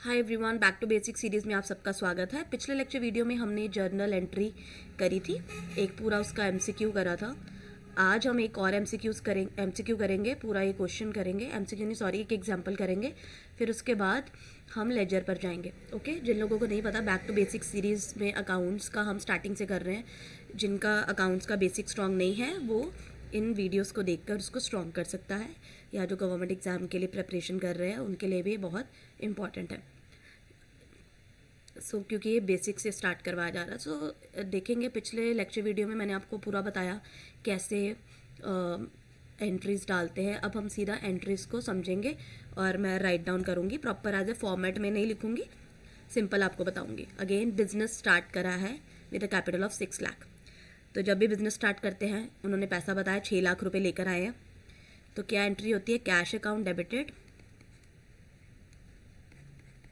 Hi everyone, back to basic series में आप सबका स्वागत है। पिछले लेक्चर वीडियो में हमने जर्नल एंट्री करी थी, एक पूरा उसका एमसीक्यू करा था। आज हम एक और एमसीक्यू करेंगे, पूरा ये क्वेश्चन करेंगे, एमसीक्यू नहीं सॉरी, एक एग्जांपल करेंगे। फिर उसके बाद हम लेजर पर जाएंगे। ओके, जिन लोगों को नहीं पता, बैक टू बेसिक सीरीज़ में अकाउंट्स का हम स्टार्टिंग से कर रहे हैं। जिनका अकाउंट्स का बेसिक स्ट्रॉन्ग नहीं है वो इन वीडियोस को देखकर उसको स्ट्रॉन्ग कर सकता है, या जो गवर्नमेंट एग्ज़ाम के लिए प्रिपरेशन कर रहे हैं उनके लिए भी बहुत इंपॉर्टेंट है। क्योंकि ये बेसिक से स्टार्ट करवाया जा रहा है। देखेंगे, पिछले लेक्चर वीडियो में मैंने आपको पूरा बताया कैसे एंट्रीज़ डालते हैं। अब हम सीधा एंट्रीज़ को समझेंगे और मैं राइट डाउन करूँगी, प्रॉपर एज ए फॉर्मेट में नहीं लिखूँगी, सिंपल आपको बताऊँगी। अगेन, बिजनेस स्टार्ट करा है with a capital of 6 lakh. तो जब भी बिजनेस स्टार्ट करते हैं, उन्होंने पैसा बताया 6 लाख रुपये लेकर आए हैं, तो क्या एंट्री होती है? Cash account debited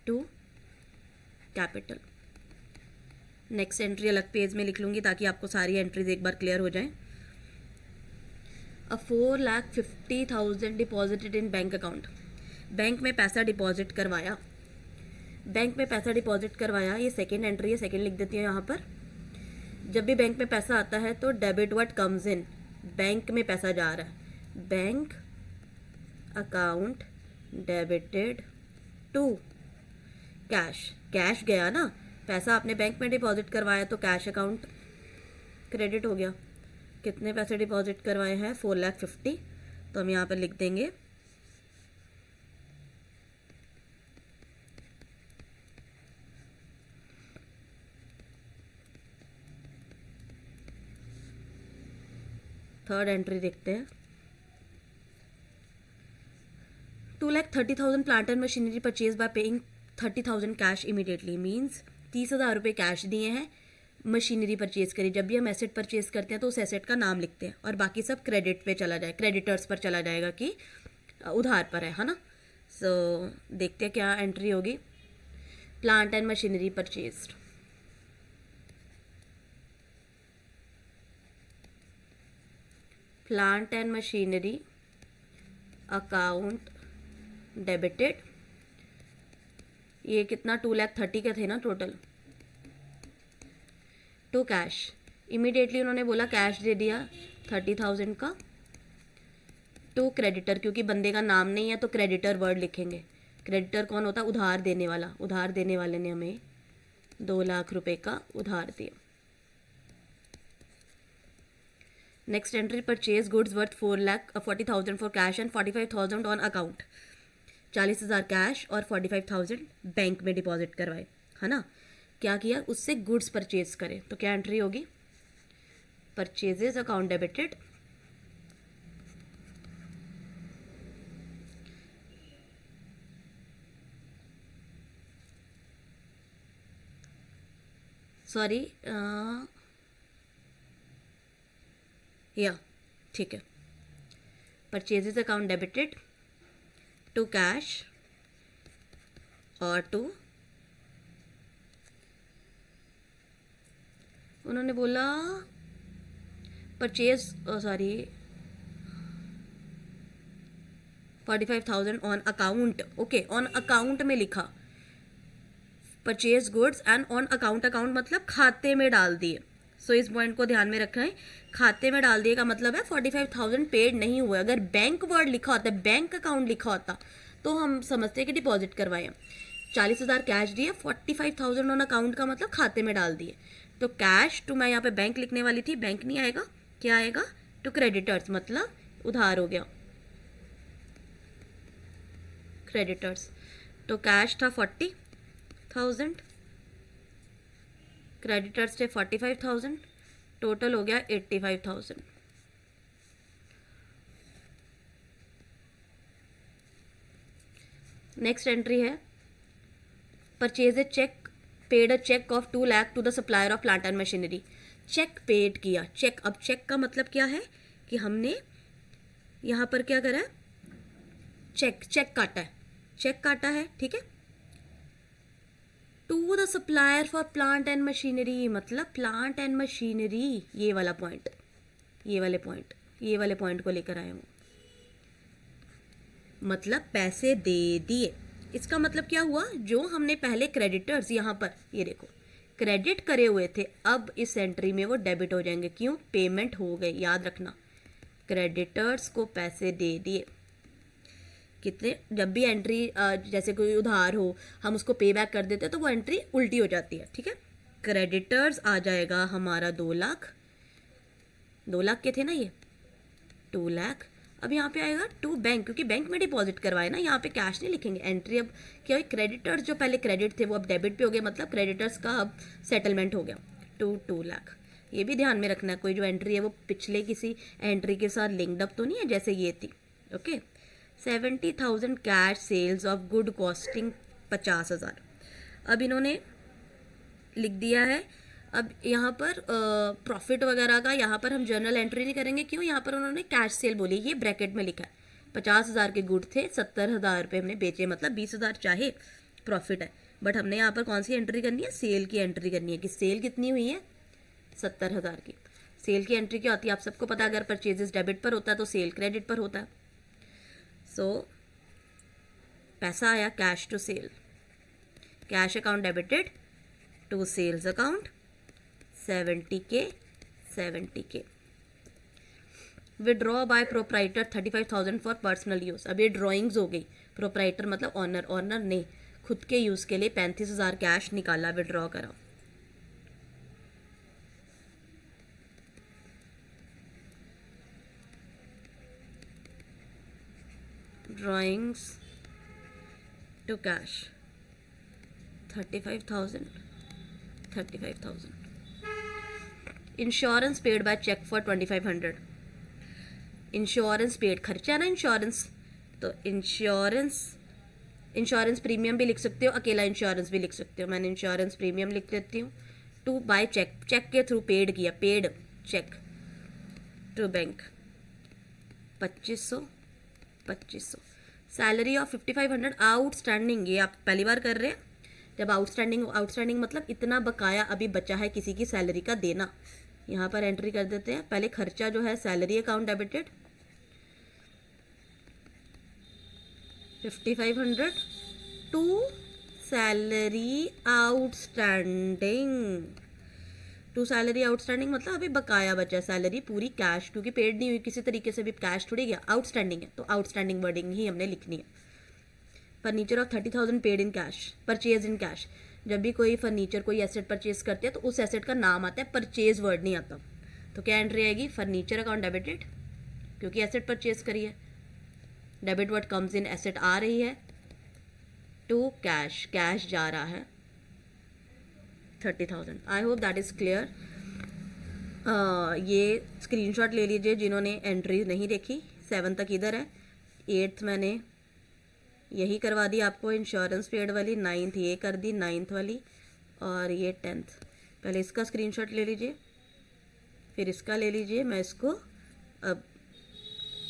to capital. Next entry अलग पेज में लिख लूँगी ताकि आपको सारी एंट्रीज एक बार क्लियर हो जाएं। 4,50,000 deposited in bank account. Bank में पैसा डिपॉजिट करवाया, ये सेकेंड एंट्री है, सेकेंड लिख देती है यहाँ पर। जब भी बैंक में पैसा आता है तो debit what comes in, bank में पैसा जा रहा है, bank account debited to cash. Cash गया ना, पैसा आपने बैंक में डिपॉजिट करवाया तो कैश अकाउंट क्रेडिट हो गया। कितने पैसे डिपॉजिट करवाए हैं? 4,50,000। तो हम यहाँ पर लिख देंगे थर्ड एंट्री देखते हैं। 2,30,000 plant and machinery purchase by paying 30,000 cash immediately. Means 30,000 रुपये कैश दिए हैं, मशीनरी परचेज करी। जब भी हम एसेट परचेज करते हैं तो उस एसेट का नाम लिखते हैं और बाकी सब क्रेडिट पे चला जाए, क्रेडिटर्स पर चला जाएगा कि उधार पर है ना। देखते हैं क्या एंट्री होगी। Plant and machinery purchase, plant and machinery account debited. ये कितना? 2,30,000 के थे ना टोटल, टू कैश। इमीडिएटली उन्होंने बोला कैश दे दिया 30,000 का, टू क्रेडिटर, क्योंकि बंदे का नाम नहीं है तो क्रेडिटर वर्ड लिखेंगे। क्रेडिटर कौन होता है? उधार देने वाला। उधार देने वाले ने हमें 2 लाख रुपए का उधार दिया। Next entry, purchase goods worth 40,000 for cash and 45,000 on account. 40,000 cash और 45,000 बैंक में डिपॉजिट करवाए, है ना। क्या किया? उससे गुड्स परचेज करे, तो क्या एंट्री होगी? परचेजेस अकाउंट डेबिटेड सॉरी या ठीक है, purchases account debited to cash और टू, उन्होंने बोला purchase 45,000 on account. Okay, on account में लिखा purchase goods and on account. Account मतलब खाते में डाल दिए। इस पॉइंट को ध्यान में रखें, खाते में डाल दिए का मतलब है 45,000 पेड नहीं हुए। अगर बैंक वर्ड लिखा होता, बैंक अकाउंट लिखा होता तो हम समझते हैं कि डिपॉजिट करवाए। 40,000 कैश दिए, 45,000 ऑन अकाउंट का मतलब खाते में डाल दिए। तो कैश टू, मैं यहाँ पे बैंक लिखने वाली थी, बैंक नहीं आएगा, क्या आएगा? टू क्रेडिटर्स, मतलब उधार हो गया, क्रेडिटर्स। तो कैश था 40,000, क्रेडिटर्स थे 45,000, टोटल हो गया 85,000। नेक्स्ट एंट्री है purchase a cheque, paid a cheque of 2 lakh to the supplier of plant and machinery. Cheque paid किया, चेक। अब चेक का मतलब क्या है कि हमने यहाँ पर क्या करा है? चेक काटा है, ठीक है। To the supplier for plant and machinery, मतलब प्लांट एंड मशीनरी, ये वाले पॉइंट को लेकर आए हूँ, मतलब पैसे दे दिए। इसका मतलब क्या हुआ, जो हमने पहले क्रेडिटर्स यहाँ पर ये देखो क्रेडिट करे हुए थे, अब इस एंट्री में वो डेबिट हो जाएंगे। क्यों? पेमेंट हो गई। याद रखना, क्रेडिटर्स को पैसे दे दिए। कितने, जब भी एंट्री जैसे कोई उधार हो हम उसको पे बैक कर देते हैं तो वो एंट्री उल्टी हो जाती है, ठीक है। क्रेडिटर्स आ जाएगा हमारा 2 लाख, 2 लाख के थे ना ये, 2 लाख। अब यहाँ पे आएगा टू बैंक, क्योंकि बैंक में डिपॉजिट करवाए ना, यहाँ पे कैश नहीं लिखेंगे। एंट्री अब क्या हुई, क्रेडिटर्स जो पहले क्रेडिट थे वो अब डेबिट पे हो गए, मतलब क्रेडिटर्स का अब सेटलमेंट हो गया। 2 लाख। ये भी ध्यान में रखना है, कोई जो एंट्री है वो पिछले किसी एंट्री के साथ लिंक्ड अप तो नहीं है, जैसे ये थी। Okay. 70,000 cash sales of good costing 50,000। अब इन्होंने लिख दिया है। अब यहाँ पर प्रॉफिट वगैरह का यहाँ पर हम जर्नल एंट्री नहीं करेंगे। क्यों? यहाँ पर उन्होंने कैश सेल बोली, ये ब्रैकेट में लिखा है। 50,000 के गुड थे, 70,000 रुपये हमने बेचे, मतलब 20,000 चाहे प्रॉफिट है, बट हमने यहाँ पर कौन सी एंट्री करनी है, सेल की एंट्री करनी है कि सेल कितनी हुई है, 70,000 की। सेल की एंट्री क्या होती है आप सबको पता, अगर परचेजेस डेबिट पर होता है तो सेल क्रेडिट पर होता है। सो पैसा आया cash to sale, cash account debited to sales account 70K 70K। Withdraw by proprietor 35,000 for personal use. अब ये ड्राइंग्स हो गई, प्रोप्राइटर मतलब ऑनर, ऑनर ने खुद के यूज़ के लिए 35,000 कैश निकाला, विड्रॉ करा। Drawings to cash 35,000 35,000। Insurance paid by cheque for 2,500। Insurance paid, खर्चा ना इंश्योरेंस, तो इंश्योरेंस प्रीमियम भी लिख सकते हो, अकेला इंश्योरेंस भी लिख सकते हो। मैंने इंश्योरेंस प्रीमियम लिख देती हूँ। टू बाय चेक, चेक के थ्रू पेड किया, paid cheque to bank 2500। Salary of 5,500 outstanding, ये आप पहली बार कर रहे हैं। जब आउटस्टैंडिंग मतलब इतना बकाया अभी बचा है किसी की सैलरी का देना, यहाँ पर एंट्री कर देते हैं। पहले खर्चा जो है salary account debited 5,500 to salary outstanding. To salary outstanding मतलब अभी बकाया बचा है, सैलरी पूरी कैश, क्योंकि पेड नहीं हुई किसी तरीके से भी, कैश थोड़ी गया, आउटस्टैंडिंग है तो आउटस्टैंडिंग वर्डिंग ही हमने लिखनी है। Furniture of 30,000 paid in cash, purchase in cash. जब भी कोई फर्नीचर कोई एसेट परचेज करते हैं तो उस एसेट का नाम आता है, परचेज वर्ड नहीं आता। तो क्या एंट्री आएगी, फर्नीचर अकाउंट डेबिटेड, क्योंकि एसेट परचेज करी है। Debit word comes in, asset आ रही है, टू कैश, कैश जा रहा है 30,000। I hope that is clear. ये स्क्रीनशॉट ले लीजिए जिन्होंने एंट्री नहीं देखी। 7 तक इधर है, 8th मैंने यही करवा दी आपको, इंश्योरेंस पेड वाली। 9th ये कर दी, 9th वाली, और ये 10th। पहले इसका स्क्रीनशॉट ले लीजिए, फिर इसका ले लीजिए। मैं इसको अब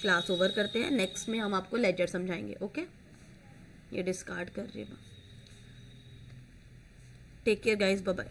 क्लास ओवर करते हैं, नेक्स्ट में हम आपको लेजर समझाएंगे। ओके, ये डिस्कार्ड कर दीजिएगा। Take care guys, bye bye.